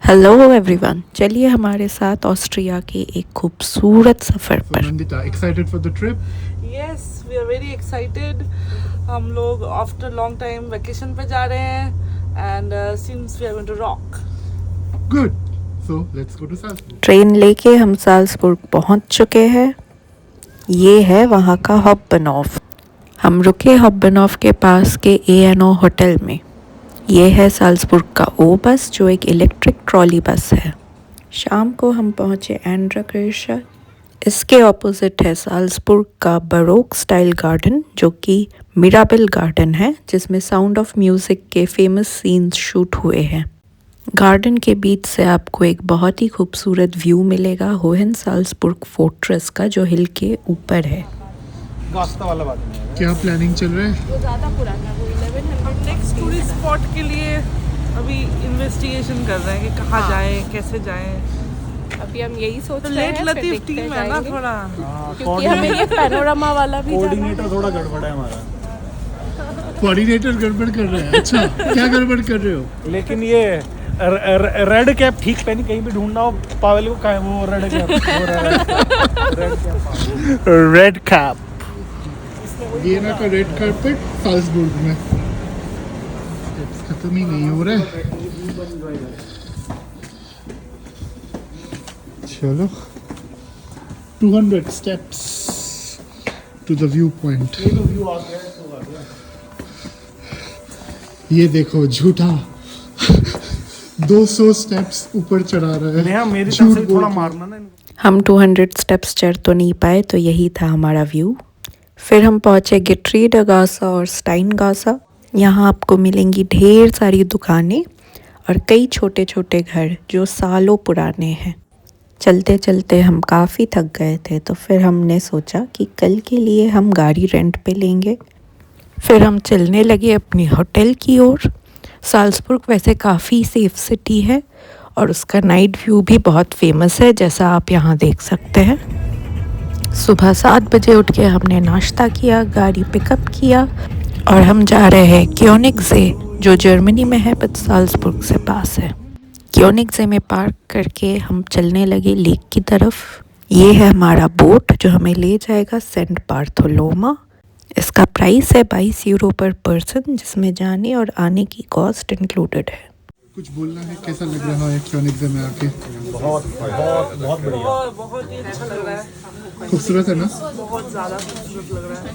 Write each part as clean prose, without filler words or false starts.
Hello everyone, चलिए हमारे साथ ऑस्ट्रिया के एक खूबसूरत सफ़र पर। Nandita, excited for the trip? Yes, we are very excited. हम लोग after long time vacation पे जा रहे हैं and since we are going to rock. Good. So let's go to Salzburg. Train लेके हम साल्सबुर्ग पहुंच चुके हैं। ये है वहाँ का हॉबबनॉफ। हम रुके हॉबबनॉफ के पास के A&O होटल में। ये है साल्सबुर्ग का ओ बस, जो एक इलेक्ट्रिक ट्रॉली बस है। शाम को हम पहुँचे एंड्राक्irche। इसके ऑपोजिट है साल्सबुर्ग का बरोक स्टाइल गार्डन, जो कि मिराबेल गार्डन है, जिसमें साउंड ऑफ म्यूज़िक के फेमस सीन्स शूट हुए हैं। गार्डन के बीच से आपको एक बहुत ही खूबसूरत व्यू मिलेगा होहेन-साल्सबुर्ग फोर्ट्रेस का, जो हिल के ऊपर है। क्या प्लानिंग चल रहा है? वो ज़्यादा पुराना है, वो 1100। नेक्स्ट टूरिस्ट स्पॉट के लिए अभी इन्वेस्टिगेशन कर रहे हैं कि कहाँ जाएं, कैसे जाएं। अभी हम यही सोच तो रहे हैं। लेट लतीफ टीम है ना थोड़ा, क्योंकि हमें ये पैनोरामा वाला भी जाना है। कोऑर्डिनेटर थोड़ा गड़बड़ है हमारा। कोऑर्डिनेटर गड़बड़ कर रहे हैं। अच्छा, क्या गड़बड़ कर रहे हो? लेकिन ये रेड कैप ठीक पहनी, कहीं भी ढूंढना हो पावेल को, कहाँ वो red cap red cap Vienna का रेड कार्पेट साल्जबुर्ग में खत्म ही नहीं हो रहा है। चलो 200 steps to the view point. ये देखो झूठा 200 स्टेप्स ऊपर चढ़ा रहा है। मेरी तरफ से थोड़ा मारना ना। हम 200 स्टेप्स चढ़ तो नहीं पाए, तो यही था हमारा व्यू। फिर हम पहुँचे गेट्रीडगासा और स्टाइनगासा। यहाँ आपको मिलेंगी ढेर सारी दुकानें और कई छोटे छोटे घर जो सालों पुराने हैं। चलते चलते हम काफ़ी थक गए थे, तो फिर हमने सोचा कि कल के लिए हम गाड़ी रेंट पे लेंगे। फिर हम चलने लगे अपनी होटल की ओर। साल्सबुर्ग वैसे काफ़ी सेफ सिटी है और उसका नाइट व्यू भी बहुत फेमस है, जैसा आप यहाँ देख सकते हैं। सुबह 7 बजे उठ के हमने नाश्ता किया, गाड़ी पिकअप किया और हम जा रहे हैं क्योनिगसे, जो जर्मनी में है बट साल्सबुर्ग से पास है। क्योनिगसे में पार्क करके हम चलने लगे लेक की तरफ। ये है हमारा बोट जो हमें ले जाएगा सेंट बार्थोलोमा। इसका प्राइस है 22 यूरो पर पर्सन, जिसमें जाने और आने की कॉस्ट इंक्लूडेड है। कुछ बोलना है, कैसा लग रहा है क्योनिगसे में आके? बहुत बहुत बहुत बढ़िया, बहुत ही अच्छा लग रहा है। खूबसूरत है ना? बहुत ज़्यादा खूबसूरत लग रहा है।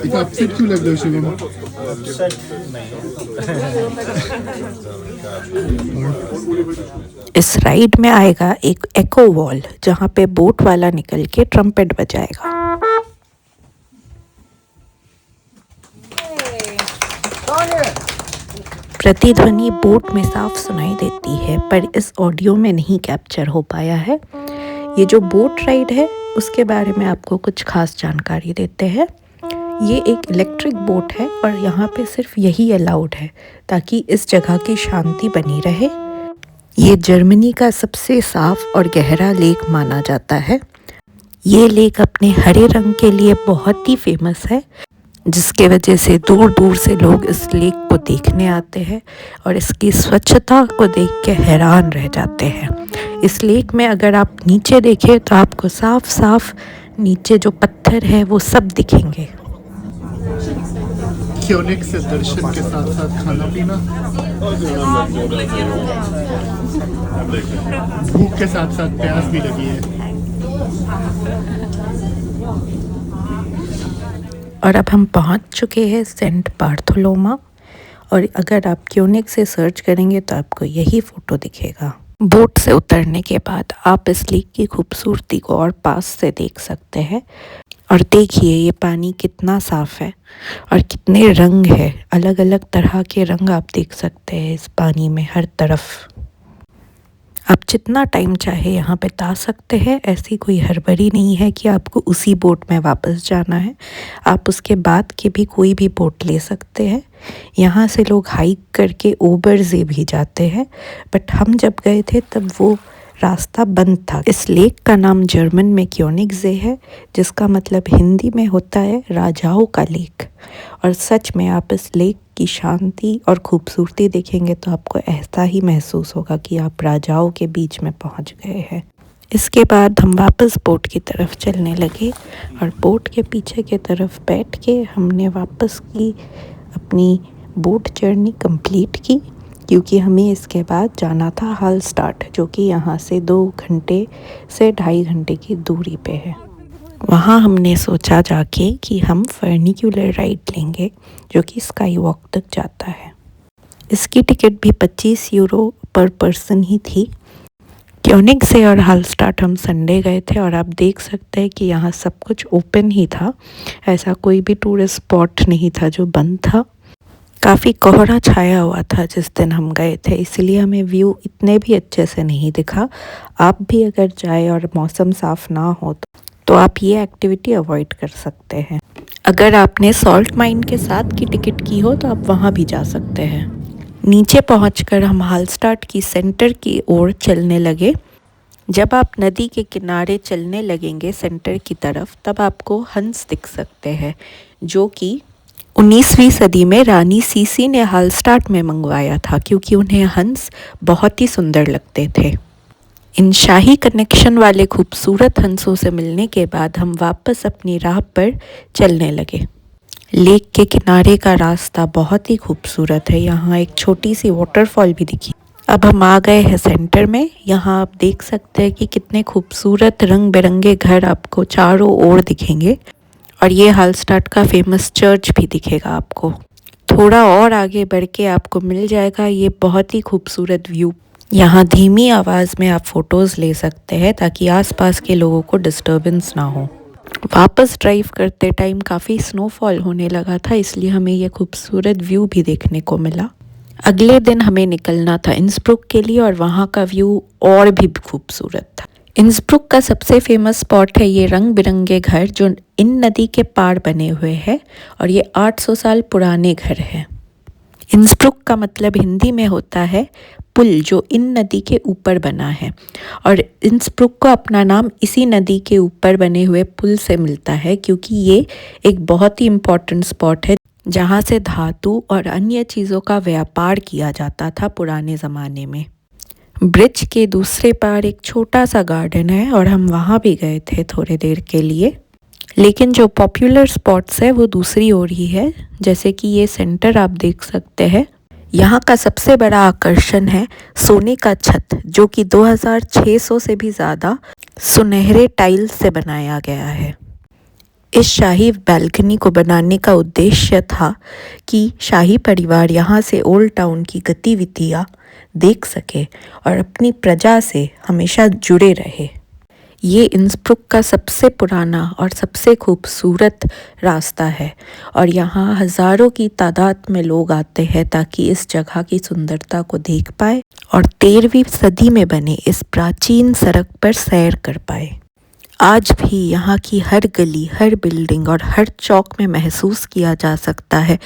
एक अपसेट क्यों लग रहे हो शिवम? इस राइड में आएगा एक एको वॉल, जहाँ पे बोट वाला निकल के ट्रम्पेट बजाएगा। प्रतिध्वनि बोट में साफ सुनाई देती है, पर इस ऑडियो में नहीं कैप्चर हो पाया है। ये जो बोट राइड है उसके बारे में आपको कुछ खास जानकारी देते हैं। ये एक इलेक्ट्रिक बोट है और यहाँ पे सिर्फ यही अलाउड है, ताकि इस जगह की शांति बनी रहे। ये जर्मनी का सबसे साफ और गहरा लेक माना जाता है। ये लेक अपने हरे रंग के लिए बहुत ही फेमस है, जिसके वजह से दूर दूर से लोग इस लेक को देखने आते हैं और इसकी स्वच्छता को देख के हैरान रह जाते हैं। इस लेक में अगर आप नीचे देखें तो आपको साफ साफ नीचे जो पत्थर है वो सब दिखेंगे। क्योनिग से दर्शन के साथ साथ खाना पीना, भूख के साथ साथ प्यास भी लगी है। और अब हम पहुंच चुके हैं सेंट बार्थोलोमा, और अगर आप क्योनिग से सर्च करेंगे तो आपको यही फ़ोटो दिखेगा। बोट से उतरने के बाद आप इस लेक की खूबसूरती को और पास से देख सकते हैं। और देखिए ये पानी कितना साफ़ है और कितने रंग है, अलग अलग तरह के रंग आप देख सकते हैं इस पानी में हर तरफ। आप जितना टाइम चाहे यहाँ बिता सकते हैं, ऐसी कोई हड़बड़ी नहीं है कि आपको उसी बोट में वापस जाना है। आप उसके बाद के भी कोई भी बोट ले सकते हैं। यहाँ से लोग हाइक करके ओबरजे भी जाते हैं, बट हम जब गए थे तब वो रास्ता बंद था। इस लेक का नाम जर्मन में क्योनिगसे है, जिसका मतलब हिंदी में होता है राजाओं का लेक। और सच में आप इस लेक की शांति और खूबसूरती देखेंगे तो आपको ऐसा ही महसूस होगा कि आप राजाओं के बीच में पहुंच गए हैं। इसके बाद हम वापस बोट की तरफ चलने लगे और बोट के पीछे की तरफ बैठ के हमने वापस की अपनी बोट जर्नी कंप्लीट की, क्योंकि हमें इसके बाद जाना था हालस्टाट, जो कि यहाँ से 2 घंटे से 2.5 घंटे की दूरी पे है। वहाँ हमने सोचा जाके कि हम फर्निक्यूलर राइड लेंगे जो कि स्काई वॉक तक जाता है। इसकी टिकट भी 25 यूरो पर पर्सन ही थी। क्योनिग से और हालस्टाट हम संडे गए थे और आप देख सकते हैं कि यहाँ सब कुछ ओपन ही था, ऐसा कोई भी टूरिस्ट स्पॉट नहीं था जो बंद था। काफ़ी कोहरा छाया हुआ था जिस दिन हम गए थे, इसलिए हमें व्यू इतने भी अच्छे से नहीं दिखा। आप भी अगर जाए और मौसम साफ़ ना हो तो आप ये एक्टिविटी अवॉइड कर सकते हैं। अगर आपने सॉल्ट माइन के साथ की टिकट की हो तो आप वहाँ भी जा सकते हैं। नीचे पहुंचकर हम हालस्टाट की सेंटर की ओर चलने लगे। जब आप नदी के किनारे चलने लगेंगे सेंटर की तरफ, तब आपको हंस दिख सकते हैं, जो कि 19वीं सदी में रानी सीसी ने हालस्टाट में मंगवाया था, क्योंकि उन्हें हंस बहुत ही सुंदर लगते थे। इन शाही कनेक्शन वाले खूबसूरत हंसों से मिलने के बाद हम वापस अपनी राह पर चलने लगे। लेक के किनारे का रास्ता बहुत ही खूबसूरत है। यहाँ एक छोटी सी वाटरफॉल भी दिखी। अब हम आ गए हैं सेंटर में। यहाँ आप देख सकते हैं कि कितने खूबसूरत रंग बिरंगे घर आपको चारों ओर दिखेंगे, और ये हालस्टाट का फेमस चर्च भी दिखेगा आपको। थोड़ा और आगे बढ़ के आपको मिल जाएगा ये बहुत ही खूबसूरत व्यू। यहाँ धीमी आवाज़ में आप फ़ोटोज़ ले सकते हैं ताकि आसपास के लोगों को डिस्टर्बेंस ना हो। वापस ड्राइव करते टाइम काफ़ी स्नोफॉल होने लगा था, इसलिए हमें ये खूबसूरत व्यू भी देखने को मिला। अगले दिन हमें निकलना था इंसब्रुक के लिए, और वहाँ का व्यू और भी खूबसूरत था। इंसब्रुक का सबसे फेमस स्पॉट है ये रंग बिरंगे घर जो इन नदी के पार बने हुए हैं, और ये 800 साल पुराने घर हैं। इंसब्रुक का मतलब हिंदी में होता है पुल जो इन नदी के ऊपर बना है, और इंसब्रुक को अपना नाम इसी नदी के ऊपर बने हुए पुल से मिलता है, क्योंकि ये एक बहुत ही इम्पॉर्टेंट स्पॉट है जहाँ से धातु और अन्य चीज़ों का व्यापार किया जाता था पुराने ज़माने में। ब्रिज के दूसरे पार एक छोटा सा गार्डन है और हम वहाँ भी गए थे थोड़ी देर के लिए, लेकिन जो पॉपुलर स्पॉट्स है वो दूसरी ओर ही है। जैसे कि ये सेंटर आप देख सकते हैं, यहाँ का सबसे बड़ा आकर्षण है सोने का छत, जो कि 2600 से भी ज़्यादा सुनहरे टाइल्स से बनाया गया है। इस शाही बैल्कनी को बनाने का उद्देश्य था कि शाही परिवार यहाँ से ओल्ड टाउन की गतिविधियाँ देख सके और अपनी प्रजा से हमेशा जुड़े रहे। ये इंसब्रुक का सबसे पुराना और सबसे खूबसूरत रास्ता है, और यहाँ हज़ारों की तादाद में लोग आते हैं ताकि इस जगह की सुंदरता को देख पाए और 13वीं सदी में बने इस प्राचीन सड़क पर सैर कर पाए। आज भी यहाँ की हर गली, हर बिल्डिंग और हर चौक में महसूस किया जा सकता है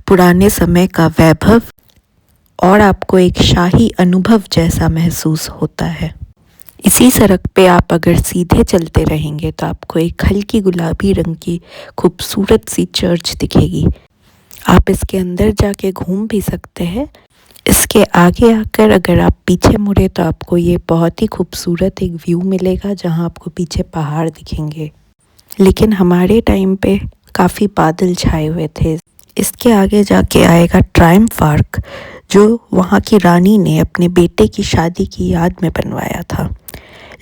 पुराने समय का वैभव, और आपको एक शाही अनुभव जैसा महसूस होता है। इसी सड़क पे आप अगर सीधे चलते रहेंगे तो आपको एक हल्की गुलाबी रंग की खूबसूरत सी चर्च दिखेगी। आप इसके अंदर जाके घूम भी सकते हैं। इसके आगे आकर अगर आप पीछे मुड़े तो आपको ये बहुत ही खूबसूरत एक व्यू मिलेगा जहां आपको पीछे पहाड़ दिखेंगे, लेकिन हमारे टाइम पे काफ़ी बादल छाए हुए थे। इसके आगे जाके आएगा ट्रायम्फ आर्क, जो वहाँ की रानी ने अपने बेटे की शादी की याद में बनवाया था,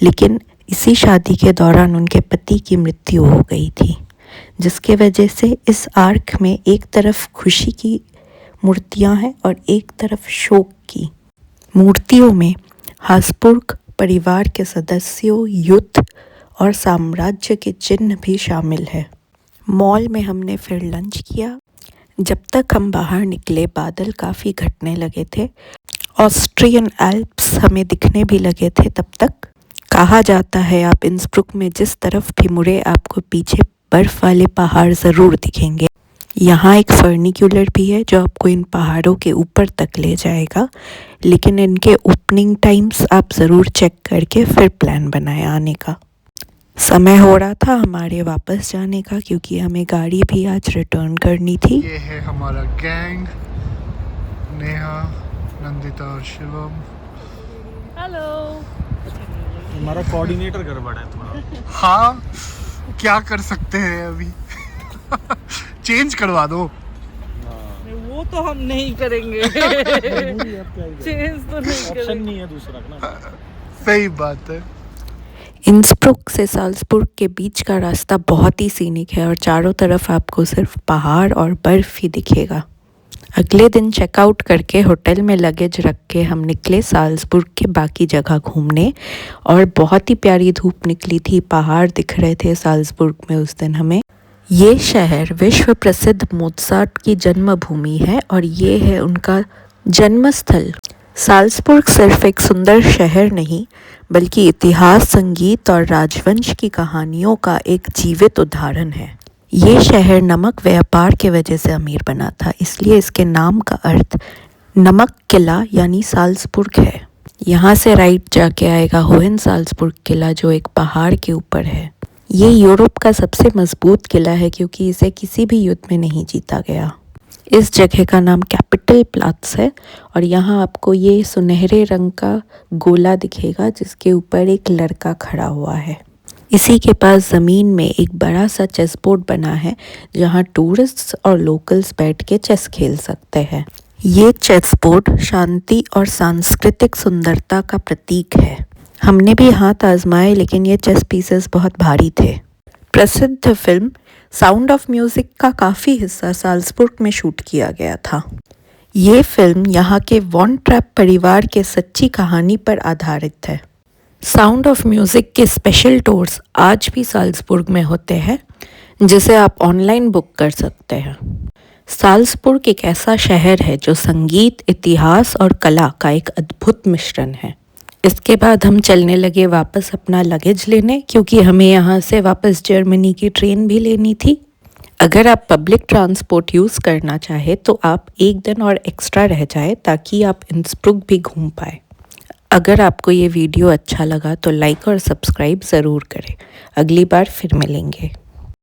लेकिन इसी शादी के दौरान उनके पति की मृत्यु हो गई थी, जिसके वजह से इस आर्क में एक तरफ खुशी की मूर्तियां हैं और एक तरफ शोक की। मूर्तियों में हाब्सबुर्ग परिवार के सदस्यों, युद्ध और साम्राज्य के चिन्ह भी शामिल है। मॉल में हमने फिर लंच किया। जब तक हम बाहर निकले बादल काफ़ी घटने लगे थे। ऑस्ट्रियन एल्प्स हमें दिखने भी लगे थे तब तक। कहा जाता है आप इंसब्रुक में जिस तरफ भी मुड़े आपको पीछे बर्फ़ वाले पहाड़ ज़रूर दिखेंगे। यहाँ एक फर्निक्यूलर भी है जो आपको इन पहाड़ों के ऊपर तक ले जाएगा, लेकिन इनके ओपनिंग टाइम्स आप ज़रूर चेक करके फिर प्लान बनाएं आने का। समय हो रहा था हमारे वापस जाने का, क्योंकि हमें गाड़ी भी आज रिटर्न करनी थी। ये है हमारा गैंग नेहा, नंदिता और शिवम। हेलो। हमारा कोऑर्डिनेटर गड़बड़ है थोड़ा। हाँ, क्या कर सकते हैं अभी। चेंज करवा दो। वो तो हम नहीं करेंगे। चेंज तो नहीं ऑप्शन करेंगे। नहीं है दूसरा ना। सही बात है। इंसब्रुक से साल्जबुर्ग के बीच का रास्ता बहुत ही सीनिक है और चारों तरफ आपको सिर्फ पहाड़ और बर्फ ही दिखेगा। अगले दिन चेकआउट करके होटल में लगेज रख के हम निकले साल्जबुर्ग के बाकी जगह घूमने और बहुत ही प्यारी धूप निकली थी, पहाड़ दिख रहे थे साल्जबुर्ग में उस दिन हमें। ये शहर विश्व प्रसिद्ध मोत्सार्ट की जन्मभूमि है और ये है उनका जन्मस्थल। साल्जबुर्ग सिर्फ एक सुंदर शहर नहीं बल्कि इतिहास, संगीत और राजवंश की कहानियों का एक जीवित उदाहरण है। ये शहर नमक व्यापार के वजह से अमीर बना था, इसलिए इसके नाम का अर्थ नमक किला यानी साल्जबुर्ग है। यहाँ से राइट जाके आएगा होहेन-साल्जबुर्ग किला जो एक पहाड़ के ऊपर है। ये यूरोप का सबसे मजबूत किला है क्योंकि इसे किसी भी युद्ध में नहीं जीता गया। इस जगह का नाम कैपिटल प्लाट्स है और यहाँ आपको ये सुनहरे रंग का गोला दिखेगा जिसके ऊपर एक लड़का खड़ा हुआ है। इसी के पास ज़मीन में एक बड़ा सा चेस बोर्ड बना है जहाँ टूरिस्ट्स और लोकल्स बैठ के चेस खेल सकते हैं। ये चेस बोर्ड शांति और सांस्कृतिक सुंदरता का प्रतीक है। हमने भी हाथ आजमाए लेकिन ये चेस पीसेस बहुत भारी थे। प्रसिद्ध फिल्म साउंड ऑफ म्यूज़िक का काफ़ी हिस्सा साल्जबुर्ग में शूट किया गया था। ये फिल्म यहाँ के वॉन ट्रैप परिवार के सच्ची कहानी पर आधारित है। साउंड ऑफ म्यूज़िक के स्पेशल टूर्स आज भी साल्जबुर्ग में होते हैं जिसे आप ऑनलाइन बुक कर सकते हैं। साल्जबुर्ग एक ऐसा शहर है जो संगीत, इतिहास और कला का एक अद्भुत मिश्रण है। इसके बाद हम चलने लगे वापस अपना लगेज लेने क्योंकि हमें यहाँ से वापस जर्मनी की ट्रेन भी लेनी थी। अगर आप पब्लिक ट्रांसपोर्ट यूज़ करना चाहे तो आप एक दिन और एक्स्ट्रा रह जाए ताकि आप इंसब्रुक भी घूम पाए। अगर आपको ये वीडियो अच्छा लगा तो लाइक और सब्सक्राइब ज़रूर करें। अगली बार फिर मिलेंगे।